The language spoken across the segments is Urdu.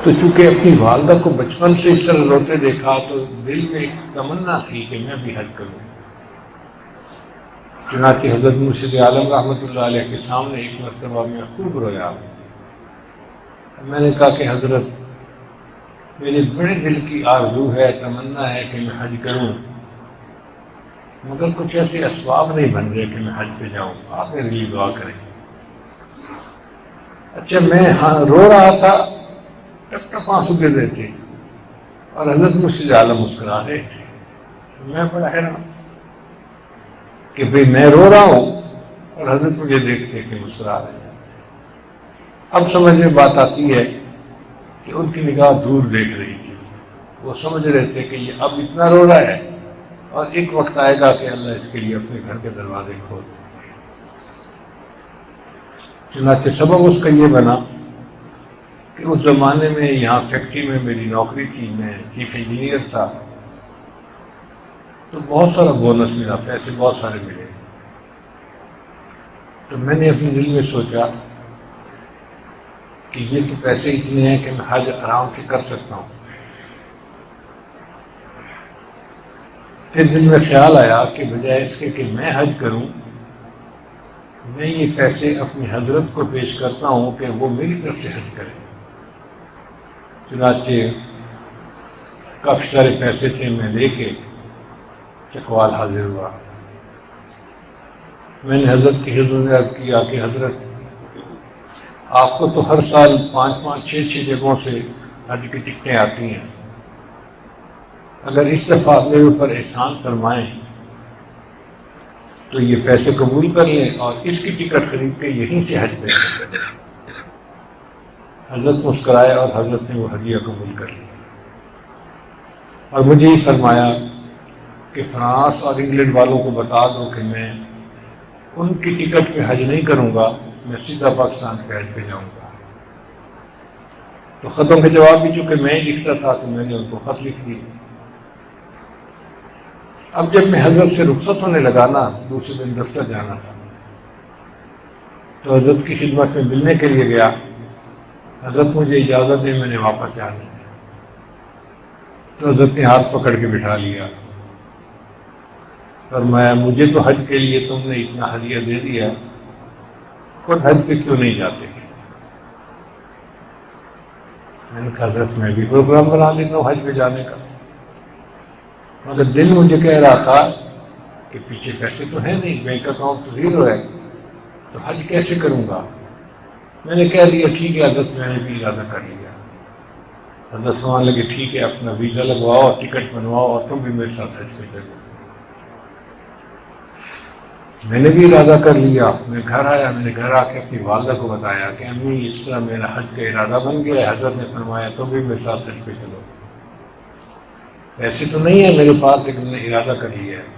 تو چونکہ اپنی والدہ کو بچپن سے اس طرح روتے دیکھا تو دل میں ایک تمنا تھی کہ میں بھی حج کروں۔ چنانچہ حضرت مرشد عالم رحمۃ اللہ علیہ کے سامنے ایک مرتبہ میں خوب رویا۔ میں نے کہا کہ حضرت، میرے بڑے دل کی آرزو ہے، تمنا ہے کہ میں حج کروں، مگر کچھ ایسے اسباب نہیں بن رہے کہ میں حج پہ جاؤں، آپ میرے لیے دعا کریں۔ اچھا، میں رو رہا تھا، ٹپ ٹپ آنسو گر رہے تھے، اور حضرت مرشد عالم مسکرا رہے تھے۔ میں بڑا حیران کہ بھئی میں رو رہا ہوں اور حضرت مجھے دیکھتے کہ مسکرا رہے ہیں۔ اب سمجھ میں بات آتی ہے کہ ان کی نگاہ دور دیکھ رہی تھی، وہ سمجھ رہے تھے کہ یہ اب اتنا رو رہا ہے اور ایک وقت آئے گا کہ اللہ اس کے لیے اپنے گھر کے دروازے کھول دیں۔ چنانچہ سبب اس کا یہ بنا کہ اس زمانے میں یہاں فیکٹری میں میری نوکری تھی، میں چیف انجینئر تھا، تو بہت سارا بونس ملا، پیسے بہت سارے ملے۔ تو میں نے اپنے دل میں سوچا کہ یہ تو پیسے اتنے ہیں کہ میں حج آرام سے کر سکتا ہوں۔ پھر دل میں خیال آیا کہ بجائے اس کے کہ میں حج کروں، میں یہ پیسے اپنی حضرت کو پیش کرتا ہوں کہ وہ میری طرف سے حج کریں۔ چنانچہ کافی سارے پیسے تھے، میں لے کے چکوال حاضر ہوا۔ میں نے حضرت کی حضور میں عرض کیا کہ حضرت، آپ کو تو ہر سال 5 6 جگہوں سے حج کی ٹکٹیں آتی ہیں، اگر اس دفعہ میرے اوپر احسان فرمائیں تو یہ پیسے قبول کر لیں اور اس کی ٹکٹ خرید کے یہیں سے حج پہ جائیں۔ حضرت مسکرائے اور حضرت نے وہ ہدیہ قبول کر لیا، اور مجھے ہی فرمایا کہ فرانس اور انگلینڈ والوں کو بتا دو کہ میں ان کی ٹکٹ پہ حج نہیں کروں گا، میں سیدھا پاکستان کے حج پہ جاؤں گا۔ تو خطوں کے جواب بھی چونکہ میں ہی لکھتا تھا تو میں نے ان کو خط لکھ دی۔ اب جب میں حضرت سے رخصت ہونے لگا نا، دوسرے دن دفتر جانا تھا، تو حضرت کی خدمت میں ملنے کے لیے گیا۔ حضرت مجھے اجازت دے، میں نے واپس جانا ہے۔ تو حضرت نے ہاتھ پکڑ کے بٹھا لیا، فرمایا مجھے تو حج کے لیے تم نے اتنا ہدیہ دے دیا، خود حج پہ کیوں نہیں جاتے؟ میں نے کہا حضرت میں بھی پروگرام بنا لیتا ہوں حج پہ جانے کا، مگر دل مجھے کہہ رہا تھا کہ پیچھے پیسے تو ہیں نہیں، بینک اکاؤنٹ تو زیرو ہے، تو حج کیسے کروں گا؟ میں نے کہہ دیا ٹھیک ہے حضرت، میں نے بھی ارادہ کر لیا۔ حضرت سمجھنے لگے ٹھیک ہے، اپنا ویزا لگواؤ، ٹکٹ بنواؤ اور تم بھی میرے ساتھ حج پہ چلو۔ میں نے بھی ارادہ کر لیا۔ میں گھر آیا، میں نے گھر آ کے اپنی والدہ کو بتایا کہ امی اس طرح میرا حج کا ارادہ بن گیا ہے، حضرت نے فرمایا تم بھی میرے ساتھ حج پہ چلو۔ پیسے تو نہیں ہے میرے پاس، لیکن میں نے ارادہ کر لیا ہے۔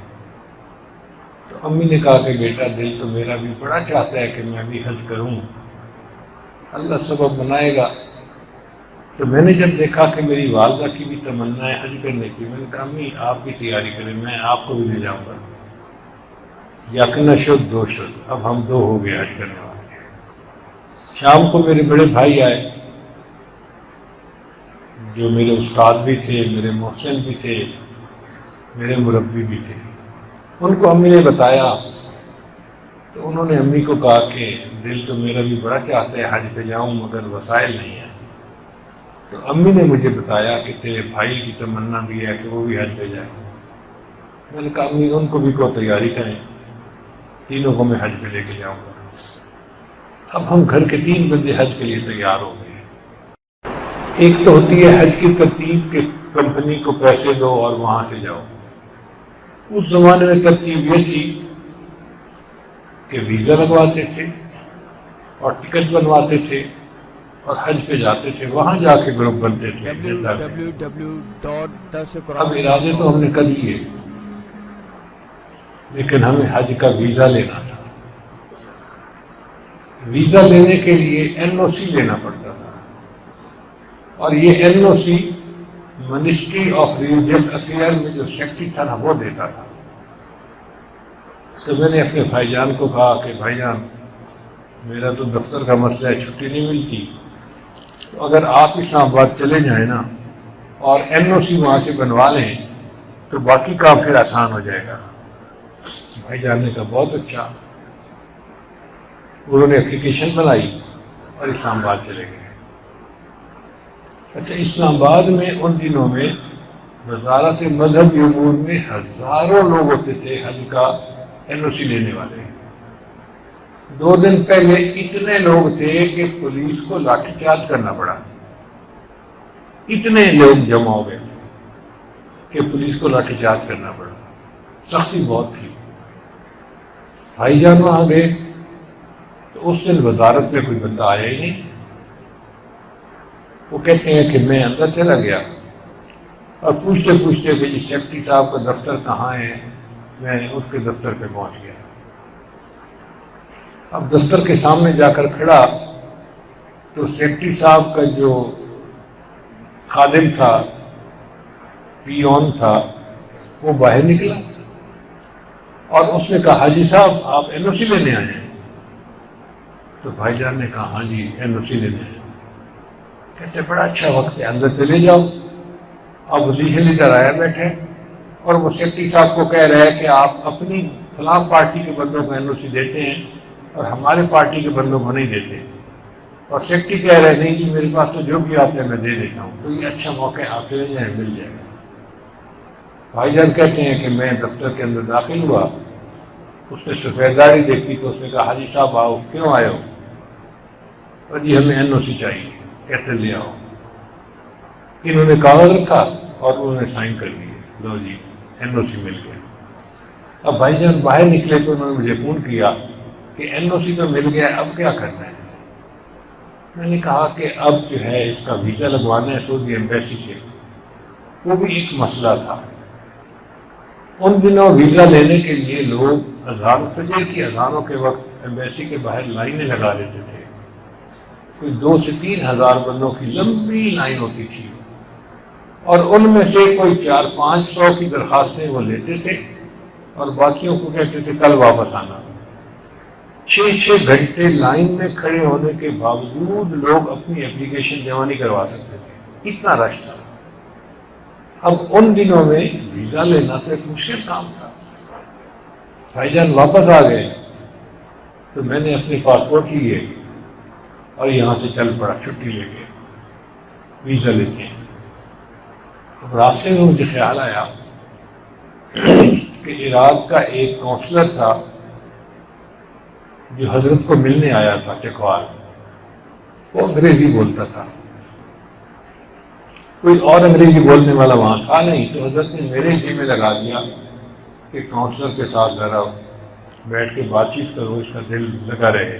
تو امی نے کہا کہ بیٹا دل تو میرا بھی بڑا چاہتا ہے کہ میں بھی حج کروں، اللہ سبب بنائے گا۔ تو میں نے جب دیکھا کہ میری والدہ کی بھی تمنا ہے حج کرنے کی، میں نے کہا امی آپ بھی تیاری کریں، میں آپ کو بھی لے جاؤں گا۔ یقینا شد دو شد، اب ہم دو ہو گئے حج کرنے والے۔ شام کو میرے بڑے بھائی آئے، جو میرے استاد بھی تھے، میرے محسن بھی تھے، میرے مربی بھی تھے۔ ان کو امی نے بتایا تو انہوں نے امی کو کہا کہ دل تو میرا بھی بڑا چاہتا ہے حج پہ جاؤں، مگر وسائل نہیں ہیں۔ تو امی نے مجھے بتایا کہ تیرے بھائی کی تمنا بھی ہے کہ وہ بھی حج پہ جائے۔ میں نے کہا امی ان کو بھی کو تیاری کریں، تینوں کو میں حج پہ لے کے جاؤں گا۔ اب ہم گھر کے 3 بندے حج کے لیے تیار ہو گئے۔ ایک تو ہوتی ہے حج کی ترتیب کہ کمپنی کو پیسے دو اور وہاں سے جاؤ۔ اس زمانے میں ترتیب یہ تھی کہ ویزا لگواتے تھے اور ٹکٹ بنواتے تھے اور حج پہ جاتے تھے، وہاں جا کے گروپ بنتے تھے۔ اب ارادے تو ہم نے کر لیے، لیکن ہمیں حج کا ویزا لینا تھا۔ ویزا لینے کے لیے NOC لینا پڑتا تھا، اور یہ NOC ministry of religious affair میں جو سیکٹری تھا نا وہ دیتا تھا۔ تو میں نے اپنے بھائی جان کو کہا کہ بھائی جان میرا تو دفتر کا مسئلہ ہے، چھٹی نہیں ملتی، تو اگر آپ اسلام آباد چلے جائیں نا اور این او سی وہاں سے بنوا لیں تو باقی کام پھر آسان ہو جائے گا۔ بھائی جان نے کہا بہت اچھا۔ انہوں نے اپلیکیشن بنائی اور اسلام آباد چلے گئے۔ اچھا، اسلام آباد میں ان دنوں میں وزارت مذہبی امور میں ہزاروں لوگ ہوتے تھے حج کا این او سی لینے والے۔ 2 دن پہلے اتنے لوگ تھے کہ پولیس کو لاٹھی چارج کرنا پڑا، اتنے لوگ جمع ہو گئے کہ پولیس کو لاٹھی چارج کرنا پڑا، سختی بہت تھی۔ بھائی جان وہاں گئے تو اس دن وزارت میں کوئی بندہ آیا ہی نہیں۔ وہ کہتے ہیں کہ میں اندر چلا گیا اور پوچھتے پوچھتے کہ جی سیکرٹری صاحب کا دفتر کہاں ہے، میں اس کے دفتر پہ پہنچ گیا۔ اب دفتر کے سامنے جا کر کھڑا تو سیکرٹری صاحب کا جو خادم تھا، پیون تھا، وہ باہر نکلا اور اس نے کہا حاجی صاحب آپ این او سی لینے آئے ہیں؟ تو بھائی جان نے کہا ہاں جی این او سی لینے آئے۔ کہتے بڑا اچھا وقت ہے، اندر چلے جاؤ۔ اب وزیر لیڈر آیا بیٹھے اور وہ سیکرٹری صاحب کو کہہ رہا ہے کہ آپ اپنی فلاں پارٹی کے بندوں کو این او سی دیتے ہیں اور ہمارے پارٹی کے بندوں کو نہیں دیتے، اور سیکرٹری کہہ رہے نہیں جی میرے پاس تو جو بھی آتا ہے میں دے دیتا ہوں، تو یہ اچھا موقع ہے آپ چلے جائیں، مل جائے گا۔ بھائی جان کہتے ہیں کہ میں دفتر کے اندر داخل ہوا، اس نے سفیداری دیکھی تو اس نے کہا حاجی صاحب آؤ، کیوں آئے ہو؟ اور جی ہمیں این او سی چاہیے۔ کہتے لے آؤ۔ انہوں نے کاغذ رکھا اور انہوں نے سائن کر دیے، لو جی این او سی مل گیا۔ اب بھائی جان باہر نکلے تو انہوں نے مجھے فون کیا کہ این او سی تو مل گیا، اب کیا کرنا ہے؟ میں نے کہا کہ اب جو ہے اس کا ویزا لگوانا ہے سعودی ایمبیسی سے، وہ بھی ایک مسئلہ تھا۔ ان دنوں ویزا لینے کے لیے لوگ فجر کی اذانوں کے وقت ایمبیسی کے باہر لائنیں لگا لیتے تھے، کوئی 2 سے 3 ہزار بندوں کی لمبی لائن ہوتی تھی، اور ان میں سے کوئی 400-500 کی درخواستیں وہ لیتے تھے اور باقیوں کو کہتے تھے کل واپس آنا۔ 6 گھنٹے لائن میں کھڑے ہونے کے باوجود لوگ اپنی اپلیکیشن جمع نہیں کروا سکتے تھے، اتنا رش تھا۔ اب ان دنوں میں ویزا لینا تو ایک مشکل کام تھا۔ بھائی جان واپس آ گئے تو میں نے اپنے پاسپورٹ لیے اور یہاں سے چل پڑا چھٹی لے کے، ویزا لیتے ہیں۔ اب راستے میں مجھے خیال آیا کہ عراق کا ایک کونسلر تھا جو حضرت کو ملنے آیا تھا چکوال، وہ انگریزی بولتا تھا، کوئی اور انگریزی بولنے والا وہاں تھا نہیں، تو حضرت نے میرے ذمہ لگا دیا کہ کونسلر کے ساتھ ذرا بیٹھ کے بات چیت کرو، اس کا دل لگا رہے۔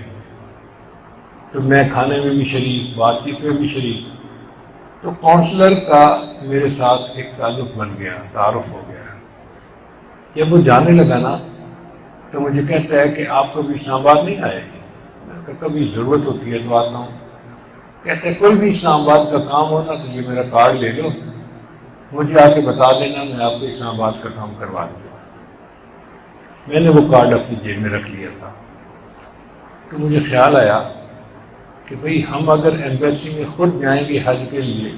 تو میں کھانے میں بھی شریک، بات چیت میں بھی شریک، تو کونسلر کا میرے ساتھ ایک تعلق بن گیا، تعارف ہو گیا۔ جب وہ جانے لگا نا تو مجھے کہتا ہے کہ آپ کبھی اسلام آباد نہیں آئے؟ میں نے کہا کبھی ضرورت ہوتی ہے تو آتا ہوں۔ کہتے ہیں کوئی بھی اسلام آباد کا کام ہو نا تو یہ میرا کارڈ لے لو، مجھے آ کے بتا دینا، میں آپ کو اسلام آباد کا کام کروا دوں گا۔ میں نے وہ کارڈ اپنی جیب میں رکھ لیا تھا، تو مجھے خیال آیا کہ بھئی ہم اگر ایمبیسی میں خود جائیں گے حج کے لیے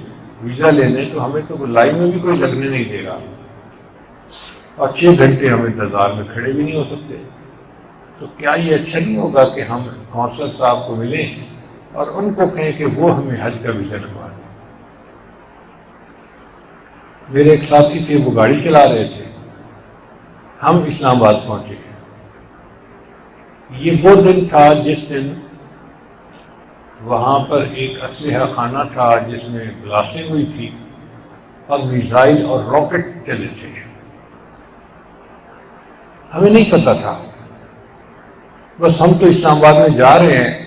ویزا لینے تو ہمیں تو لائن میں بھی کوئی لگنے نہیں دے گا، اور 6 گھنٹے ہم انتظار میں کھڑے بھی نہیں ہو سکتے۔ تو کیا یہ اچھا نہیں ہوگا کہ ہم کونسل صاحب کو ملیں اور ان کو کہیں کہ وہ ہمیں حج کا ویزا لگوا دیں؟ میرے ایک ساتھی تھے، وہ گاڑی چلا رہے تھے، ہم اسلام آباد پہنچے۔ یہ وہ دن تھا جس دن وہاں پر ایک اسلحہ خانہ تھا جس میں بلاسٹنگ ہوئی تھی اور میزائل اور راکٹ چلے تھے۔ ہمیں نہیں پتا تھا، بس ہم تو اسلام آباد میں جا رہے ہیں،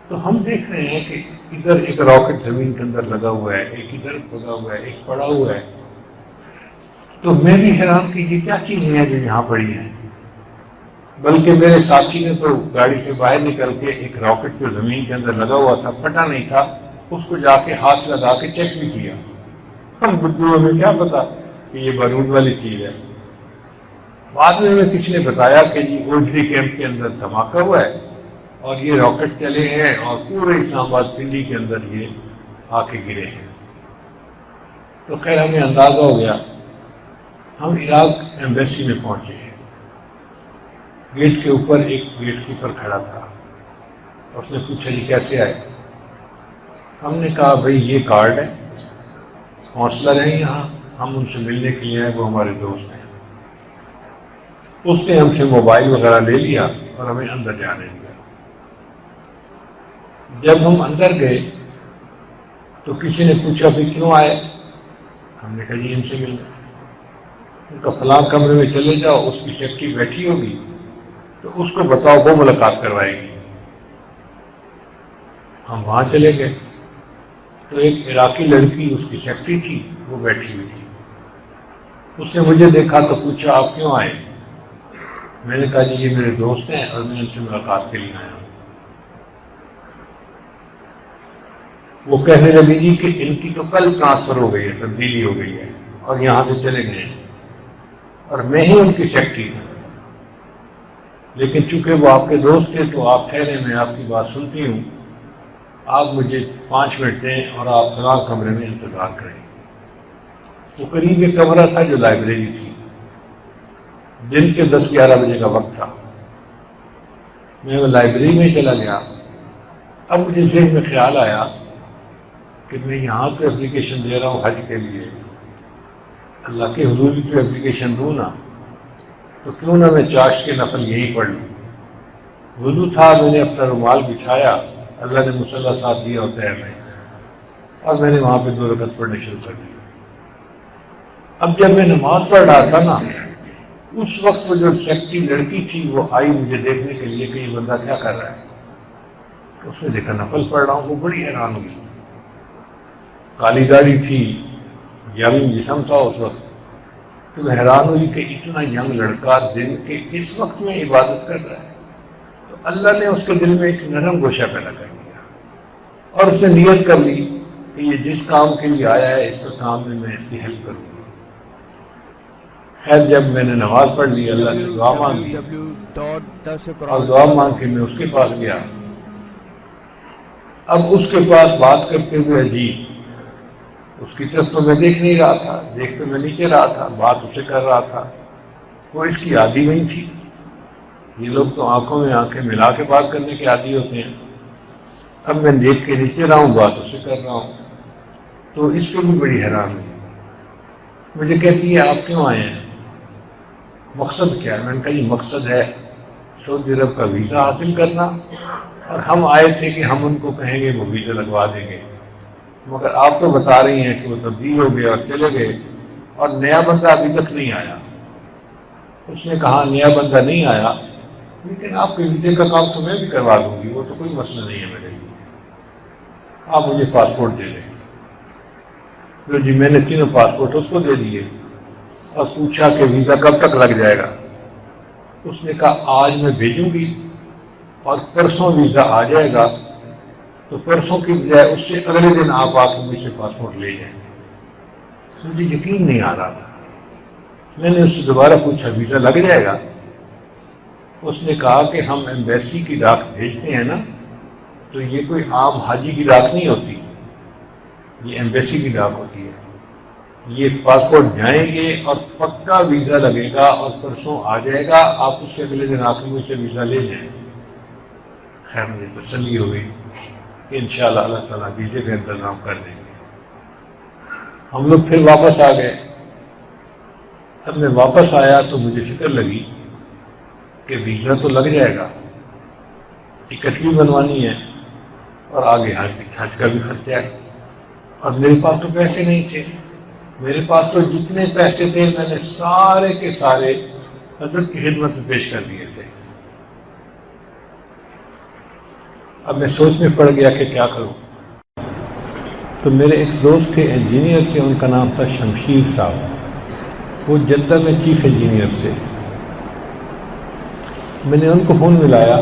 تو ہم دیکھ رہے ہیں کہ ادھر ایک راکٹ زمین کے اندر لگا ہوا ہے، ایک ادھر لگا ہوا ہے، ایک پڑا ہوا ہے۔ تو میں بھی حیران کہ یہ کیا چیزیں ہیں جو یہاں پڑی ہیں، بلکہ میرے ساتھی نے تو گاڑی سے باہر نکل کے ایک راکٹ جو زمین کے اندر لگا ہوا تھا، پھٹا نہیں تھا، اس کو جا کے ہاتھ لگا کے چیک بھی کیا۔ ہم بدھو ہمیں کیا پتا کہ یہ بارود والی چیز ہے۔ بعد میں ہمیں کسی نے بتایا کہ جی اوجری کیمپ کے اندر دھماکہ ہوا ہے اور یہ راکٹ چلے ہیں اور پورے اسلام آباد پنڈی کے اندر یہ آ کے گرے ہیں۔ تو خیر ہمیں اندازہ ہو گیا، ہم عراق ایمبیسی میں پہنچے ہیں۔ گیٹ کے اوپر ایک گیٹ کیپر کھڑا تھا، اس نے پوچھا جی کیسے آئے؟ ہم نے کہا بھائی یہ کارڈ ہے، کونسلر ہیں یہاں، ہم ان سے ملنے کے لیے آئے، وہ ہمارے دوست ہیں۔ اس نے ہم سے موبائل وغیرہ لے لیا اور ہمیں اندر جانے دیا۔ جب ہم اندر گئے تو کسی نے پوچھا بھائی کیوں آئے؟ ہم نے کہا جی ان سے ملنا۔ ان کا فلاں کمرے میں چلے جاؤ، اس کی سیکرٹری بیٹھی ہوگی تو اس کو بتاؤ، وہ ملاقات کروائے گی۔ ہم وہاں چلے گئے تو ایک عراقی لڑکی اس کی سیکرٹری تھی، وہ بیٹھی ہوئی تھی۔ اس نے مجھے دیکھا تو پوچھا آپ کیوں آئے؟ میں نے کہا جی یہ میرے دوست ہیں اور میں ان سے ملاقات کے لیے آیا ہوں۔ وہ کہنے لگی جی کہ ان کی تو کل ٹرانسفر ہو گئی ہے، تبدیلی ہو گئی ہے اور یہاں سے چلے گئے ہیں، اور میں ہی ان کی سیکرٹری ہوں، لیکن چونکہ وہ آپ کے دوست تھے تو آپ ٹھہرے، میں آپ کی بات سنتی ہوں، آپ مجھے 5 منٹ دیں اور آپ فلاں کمرے میں انتظار کریں۔ وہ قریب ایک کمرہ تھا جو لائبریری تھی، دن کے 10-11 بجے کا وقت تھا۔ میں وہ لائبریری میں چلا گیا۔ اب مجھے ذہن میں خیال آیا کہ میں یہاں تو اپلیکیشن دے رہا ہوں حج کے لیے، اللہ کے حضور کی اپلیکیشن دوں نا، تو کیوں نہ میں چاشت کے نفل یہی پڑھ لوں۔ وضو تھا، میں نے اپنا رومال بچھایا، اللہ نے مصلی ساتھ دیا ہوتا ہے میں، اور میں نے وہاں پہ 2 رکعت پڑھنے شروع کر دی۔ اب جب میں نماز پڑھ رہا تھا نا، اس وقت وہ جو سیکرٹری لڑکی تھی وہ آئی مجھے دیکھنے کے لیے کہ یہ بندہ کیا کر رہا ہے۔ اس نے دیکھا نفل پڑھ رہا ہوں، وہ بڑی حیران ہوئی۔ کالی داڑھی تھی، ینگ جسم تھا اس وقت، تو حیران ہوئی کہ اتنا ینگ لڑکا دن کے اس وقت میں عبادت کر رہا ہے۔ تو اللہ نے اس کے دل میں ایک نرم گوشہ پیدا کر دیا اور اس نے نیت کر لی کہ یہ جس کام کے لیے آیا ہے اس کام میں اس کی ہیلپ کروں گا۔ خیر جب میں نے نماز پڑھ لی، اللہ سے دعا مانگی اور دعا مانگ کے میں اس کے پاس گیا۔ اب اس کے پاس بات کرتے ہوئے عجیب، اس کی طرف تو میں دیکھ نہیں رہا تھا، دیکھ تو میں نیچے رہا تھا، بات اسے کر رہا تھا، وہ اس کی عادی نہیں تھی۔ یہ لوگ تو آنکھوں میں آنکھیں ملا کے بات کرنے کے عادی ہوتے ہیں۔ اب میں دیکھ کے نیچے رہا ہوں، بات اسے کر رہا ہوں، تو اس سے بھی بڑی حیران ہوئی۔ مجھے کہتی ہے آپ کیوں آئے ہیں، مقصد کیا ہے؟ میں نے کہا یہ مقصد ہے سعودی عرب کا ویزا حاصل کرنا، اور ہم آئے تھے کہ ہم ان کو کہیں گے وہ ویزا لگوا دیں گے، مگر آپ تو بتا رہی ہیں کہ وہ تبدیل ہو گئے اور چلے گئے اور نیا بندہ ابھی تک نہیں آیا۔ اس نے کہا نیا بندہ نہیں آیا، لیکن آپ کے ویزے کا کام تو میں بھی کروا دوں گی، وہ تو کوئی مسئلہ نہیں ہے میرے لیے، آپ مجھے پاسپورٹ دے دیں۔ تو جی میں نے 3 پاسپورٹ اس کو دے دیے اور پوچھا کہ ویزا کب تک لگ جائے گا؟ اس نے کہا آج میں بھیجوں گی اور پرسوں ویزا آ جائے گا، تو پرسوں کی بجائے اس سے اگلے دن آپ آ کے مجھ سے پاسپورٹ لے جائیں۔ مجھے یقین نہیں آ رہا تھا۔ میں نے اس سے دوبارہ پوچھا ویزا لگ جائے گا؟ اس نے کہا کہ ہم ایمبیسی کی ڈاک بھیجتے ہیں نا، تو یہ کوئی عام حاجی کی ڈاک نہیں ہوتی، یہ ایمبیسی کی ڈاک ہوتی ہے، یہ پاسپورٹ جائیں گے اور پکا ویزا لگے گا اور پرسوں آ جائے گا، آپ اس سے اگلے دن آ کے مجھ سے ویزا لے جائیں۔ خیر مجھے تسلی ہو گئی کہ انشاءاللہ اللہ تعالیٰ ویزے کا انتظام کر دیں گے۔ ہم لوگ پھر واپس آ گئے۔ اب میں واپس آیا تو مجھے فکر لگی کہ ویزا تو لگ جائے گا، ٹکٹ بھی بنوانی ہے اور آگے حج کا بھی خرچہ ہے، اور میرے پاس تو پیسے نہیں تھے۔ میرے پاس تو جتنے پیسے تھے میں نے سارے کے سارے حضرت کی خدمت میں پیش کر دیے تھے۔ اب میں سوچ میں پڑ گیا کہ کیا کروں۔ تو میرے ایک دوست تھے انجینئر تھے، ان کا نام تھا شمشیر صاحب، وہ جدہ میں چیف انجینئر تھے۔ میں نے ان کو فون ملایا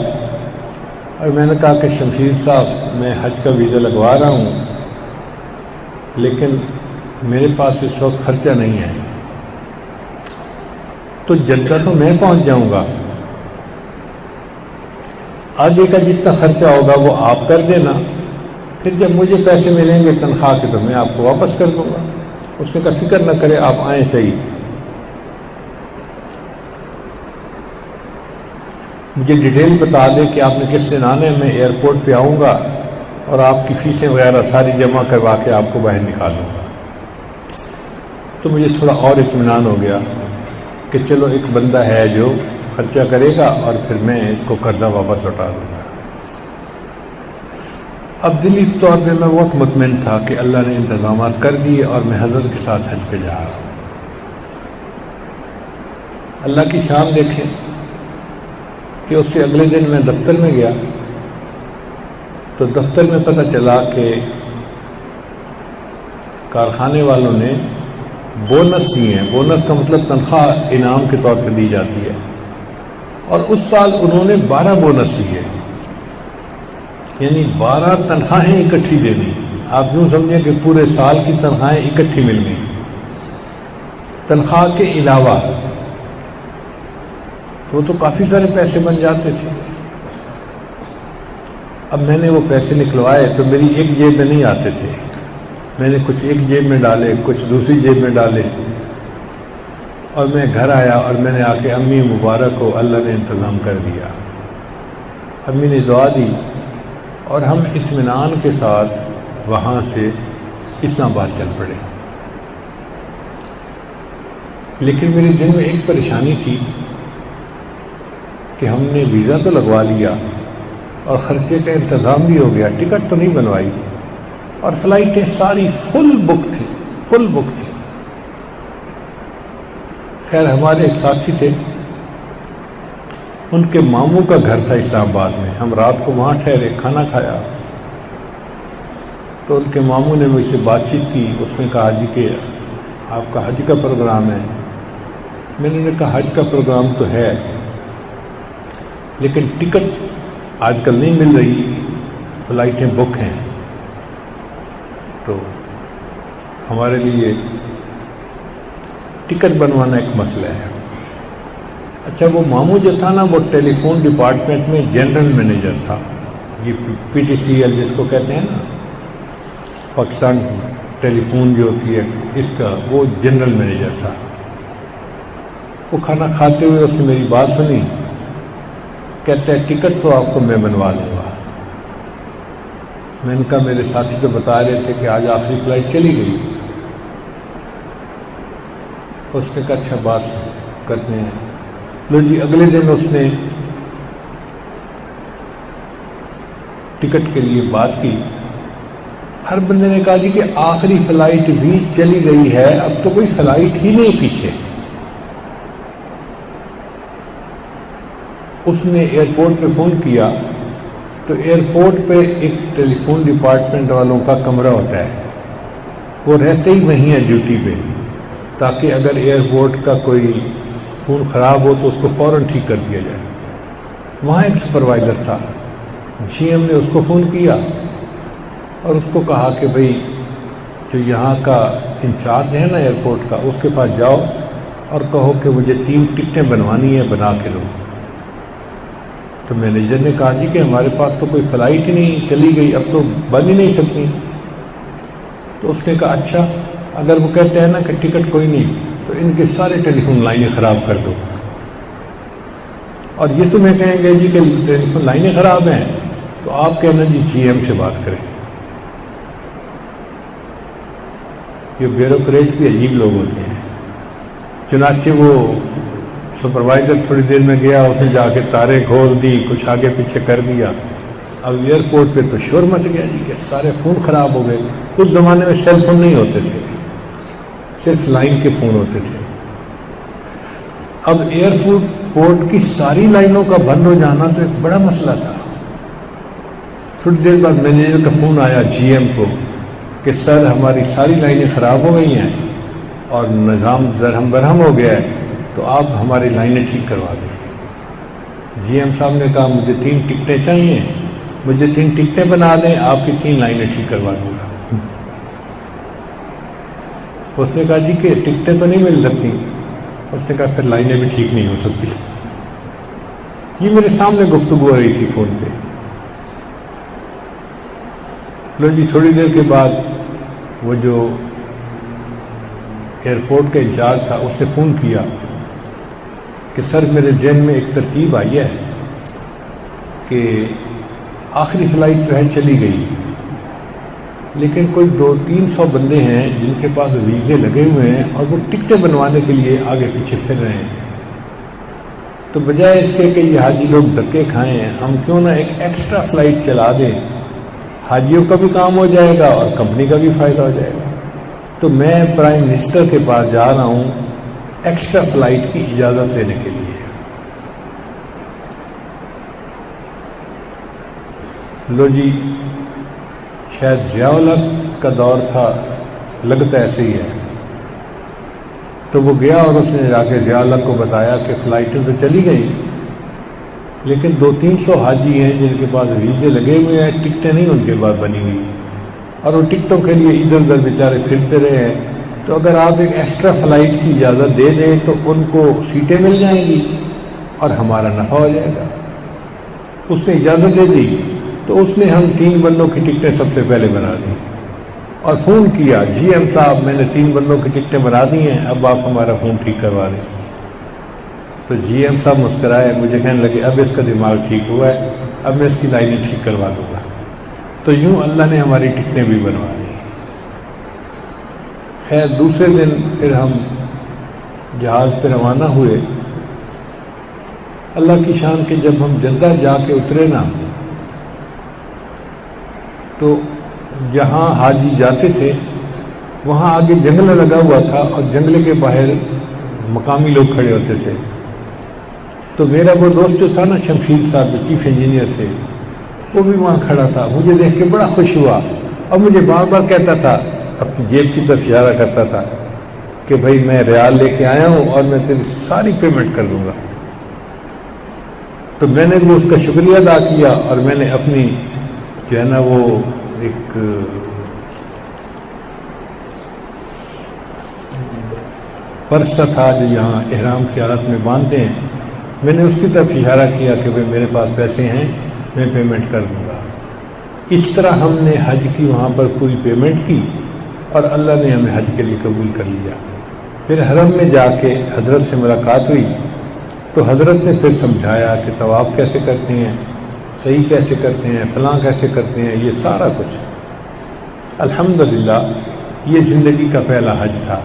اور میں نے کہا کہ شمشیر صاحب میں حج کا ویزا لگوا رہا ہوں، لیکن میرے پاس اس وقت خرچہ نہیں ہے، تو جدہ تو میں پہنچ جاؤں گا، آگے کا جتنا خرچہ ہوگا وہ آپ کر دینا، پھر جب مجھے پیسے ملیں گے تنخواہ کے تو میں آپ کو واپس کر دوں گا۔ اس نے کہا فکر نہ کرے، آپ آئیں صحیح، مجھے ڈیٹیل بتا دیں کہ آپ نے کس دن آنا ہے، میں ایئرپورٹ پہ آؤں گا اور آپ کی فیسیں وغیرہ ساری جمع کروا کے آپ کو باہر نکالوں گا۔ تو مجھے تھوڑا اور اطمینان ہو گیا کہ چلو ایک بندہ ہے جو خرچہ کرے گا اور پھر میں اس کو قرضہ واپس لوٹا دوں گا۔ اب دلی طور پہ میں بہت مطمئن تھا کہ اللہ نے انتظامات کر دیے اور میں حضرت کے ساتھ حج پہ جا رہا ہوں۔ اللہ کی شان دیکھیں کہ اس سے اگلے دن میں دفتر میں گیا تو دفتر میں پتہ چلا کہ کارخانے والوں نے بونس دیے ہیں۔ بونس کا مطلب تنخواہ انعام کے طور پہ دی جاتی ہے، اور اس سال انہوں نے 12 بونس دیے، یعنی 12 تنخواہیں اکٹھی دے دی۔ آپ یوں سمجھیں کہ پورے سال کی تنخواہیں اکٹھی مل گئی تنخواہ کے علاوہ، وہ تو کافی سارے پیسے بن جاتے تھے۔ اب میں نے وہ پیسے نکلوائے تو میری ایک جیب میں نہیں آتے تھے، میں نے کچھ ایک جیب میں ڈالے، کچھ دوسری جیب میں ڈالے، اور میں گھر آیا اور میں نے آ کے امی مبارک کو اللہ نے انتظام کر دیا۔ امی نے دعا دی اور ہم اطمینان کے ساتھ وہاں سے اسلام آباد چل پڑے۔ لیکن میرے دل میں ایک پریشانی تھی کہ ہم نے ویزا تو لگوا لیا اور خرچے کا انتظام بھی ہو گیا، ٹکٹ تو نہیں بنوائی، اور فلائٹیں ساری فل بک تھی۔ خیر ہمارے ایک ساتھی تھے، ان کے ماموں کا گھر تھا اسلام آباد میں، ہم رات کو وہاں ٹھہرے، کھانا کھایا تو ان کے ماموں نے مجھ سے بات چیت کی۔ اس نے کہا جی کہ آپ کا حج کا پروگرام ہے۔ میں نے کہا حج کا پروگرام تو ہے لیکن ٹکٹ آج کل نہیں مل رہی، فلائٹیں بک ہیں، تو ہمارے لیے ٹکٹ بنوانا ایک مسئلہ ہے۔ اچھا وہ ماموں جو تھا نا، وہ ٹیلی فون ڈپارٹمنٹ میں جنرل مینیجر تھا، یہ پی ٹی سی ایل جس کو کہتے ہیں نا، پاکستان ٹیلی فون جو ہوتی ہے اس کا، وہ جنرل مینیجر تھا۔ وہ کھانا کھاتے ہوئے اس نے میری بات سنی، کہتا ہے ٹکٹ تو آپ کو میں بنوا دوں گا۔ میں نے کہا میرے ساتھی تو بتا رہے تھے کہ آج آخری فلائٹ چلی گئی۔ اس نے کہا اچھا بات کرتے ہیں۔ لو جی اگلے دن اس نے ٹکٹ کے لیے بات کی، ہر بندے نے کہا جی کہ آخری فلائٹ بھی چلی گئی ہے، اب تو کوئی فلائٹ ہی نہیں پیچھے۔ اس نے ایئرپورٹ پہ فون کیا تو ایئرپورٹ پہ ایک ٹیلی فون ڈپارٹمنٹ والوں کا کمرہ ہوتا ہے، وہ رہتے ہی وہیں ہے ڈیوٹی پہ، تاکہ اگر ایئرپورٹ کا کوئی فون خراب ہو تو اس کو فوراً ٹھیک کر دیا جائے۔ وہاں ایک سپروائزر تھا، جی ایم نے اس کو فون کیا اور اس کو کہا کہ بھئی جو یہاں کا انچارج ہے نا ایئرپورٹ کا، اس کے پاس جاؤ اور کہو کہ مجھے 3 ٹکٹیں بنوانی ہے، بنا کے دو۔ تو مینیجر نے کہا جی کہ ہمارے پاس تو کوئی فلائٹ ہی نہیں، چلی گئی، اب تو بن ہی نہیں سکتی۔ تو اس نے کہا اچھا اگر وہ کہتے ہیں نا کہ ٹکٹ کوئی نہیں تو ان کے سارے ٹیلی فون لائنیں خراب کر دو، اور یہ تو میں کہیں گے جی کہ ٹیلی فون لائنیں خراب ہیں تو آپ کہنا جی جی ایم سے بات کریں۔ یہ بیوروکریٹ بھی عجیب لوگ ہوتے ہیں۔ چنانچہ وہ سپروائزر تھوڑی دیر میں گیا، اس نے جا کے تاریں کھول دی، کچھ آگے پیچھے کر دیا۔ اب ایئرپورٹ پہ تو شور مچ گیا جی کہ سارے فون خراب ہو گئے۔ اس زمانے میں سیل فون نہیں ہوتے تھے، صرف لائن کے فون ہوتے تھے۔ اب ایئرپورٹ کی ساری لائنوں کا بند ہو جانا تو ایک بڑا مسئلہ تھا۔ تھوڑی دیر بعد مینیجر کا فون آیا جی ایم کو کہ سر ہماری ساری لائنیں خراب ہو گئی ہیں اور نظام درہم برہم ہو گیا ہے، تو آپ ہماری لائنیں ٹھیک کروا دیں۔ جی ایم صاحب نے کہا مجھے 3 ٹکٹیں چاہیے، مجھے 3 ٹکٹیں بنا دیں، آپ کی 3 لائنیں ٹھیک کروا دوں گا۔ اس نے کہا جی کہ ٹکٹیں تو نہیں مل سکتی۔ اس نے کہا پھر لائنیں بھی ٹھیک نہیں ہو سکتی۔ یہ میرے سامنے گفتگو ہو رہی تھی فون پہ. لو جی تھوڑی دیر کے بعد وہ جو ایئرپورٹ کا انچارج تھا اس نے فون کیا کہ سر میرے ذہن میں ایک ترتیب آئی ہے کہ آخری فلائٹ جو ہے چلی گئی، لیکن کوئی 200-300 بندے ہیں جن کے پاس ویزے لگے ہوئے ہیں اور وہ ٹکٹیں بنوانے کے لیے آگے پیچھے پھر رہے ہیں. تو بجائے اس کے کہ یہ حاجی لوگ دھکے کھائیں، ہم کیوں نہ ایک ایکسٹرا فلائٹ چلا دیں، حاجیوں کا بھی کام ہو جائے گا اور کمپنی کا بھی فائدہ ہو جائے گا. تو میں پرائم منسٹر کے پاس جا رہا ہوں ایکسٹرا فلائٹ کی اجازت لینے کے لیے. لو جی شاید ضیاء الحق کا دور تھا، لگتا ایسے ہی ہے. تو وہ گیا اور اس نے جا کے ضیاء الحق کو بتایا کہ فلائٹیں تو چلی گئی لیکن 200-300 حاجی ہیں جن کے پاس ویزے لگے ہوئے ہیں، ٹکٹیں نہیں ان کے پاس بنی ہوئی اور وہ ٹکٹوں کے لیے ادھر ادھر بیچارے پھرتے رہے ہیں. تو اگر آپ ایک ایکسٹرا فلائٹ کی اجازت دے دیں تو ان کو سیٹیں مل جائیں گی اور ہمارا نفع ہو جائے گا. اس نے اجازت دے دی تو اس نے ہم 3 بندوں کی ٹکٹیں سب سے پہلے بنا دی اور فون کیا، جی ایم صاحب میں نے 3 بندوں کی ٹکٹیں بنا دی ہیں، اب آپ ہمارا فون ٹھیک کروا دیں. تو جی ایم صاحب مسکرائے، مجھے کہنے لگے اب اس کا دماغ ٹھیک ہوا ہے، اب میں اس کی لائنیں ٹھیک کروا دوں گا. تو یوں اللہ نے ہماری ٹکٹیں بھی بنوا دی. خیر دوسرے دن پھر ہم جہاز پہ روانہ ہوئے. اللہ کی شان کہ جب ہم جدہ جا کے اترے نا تو جہاں حاجی جاتے تھے وہاں آگے جنگلہ لگا ہوا تھا اور جنگلے کے باہر مقامی لوگ کھڑے ہوتے تھے. تو میرا وہ دوست جو تھا نا شمشید صاحب جو چیف انجینئر تھے وہ بھی وہاں کھڑا تھا. مجھے دیکھ کے بڑا خوش ہوا اور مجھے بار بار کہتا تھا، اپنی جیب کی طرف اشارہ کرتا تھا کہ بھائی میں ریال لے کے آیا ہوں اور میں تیری ساری پیمنٹ کر دوں گا. تو میں نے بھی اس کا شکریہ ادا کیا اور میں نے اپنی جو ہے نا وہ ایک پرسہ تھا جو یہاں احرام کی حالت میں باندھتے ہیں، میں نے اس کی طرف اشارہ کیا کہ بھائی میرے پاس پیسے ہیں میں پیمنٹ کر دوں گا. اس طرح ہم نے حج کی وہاں پر پوری پیمنٹ کی اور اللہ نے ہمیں حج کے لیے قبول کر لیا. پھر حرم میں جا کے حضرت سے ملاقات ہوئی تو حضرت نے پھر سمجھایا کہ طواف کیسے کرتے ہیں، صحیح کیسے کرتے ہیں، فلاں کیسے کرتے ہیں، یہ سارا کچھ. الحمدللہ یہ زندگی کا پہلا حج تھا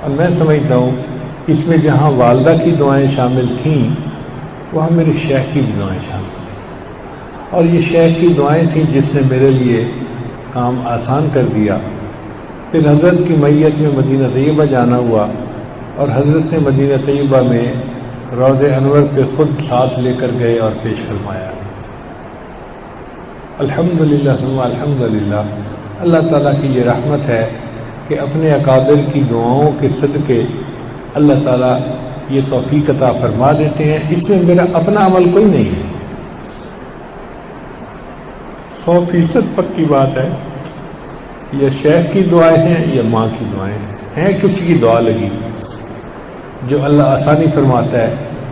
اور میں سمجھتا ہوں اس میں جہاں والدہ کی دعائیں شامل تھیں وہاں میرے شیخ کی بھی دعائیں شامل تھیں اور یہ شیخ کی دعائیں تھیں جس نے میرے لیے کام آسان کر دیا. پھر حضرت کی میت میں مدینہ طیبہ جانا ہوا اور حضرت نے مدینہ طیبہ میں روضہ انور پہ خود ساتھ لے کر گئے اور پیش فرمایا. الحمدللہ ثم الحمدللہ. اللہ تعالیٰ کی یہ رحمت ہے کہ اپنے اکابر کی دعاؤں کے صدقے اللہ تعالیٰ یہ توفیق عطا فرما دیتے ہیں. اس میں میرا اپنا عمل کوئی نہیں ہے. 100% پکی بات ہے، یا شیخ کی دعائیں ہیں یا ماں کی دعائیں ہیں. کسی کی دعا لگی جو اللہ آسانی فرماتا ہے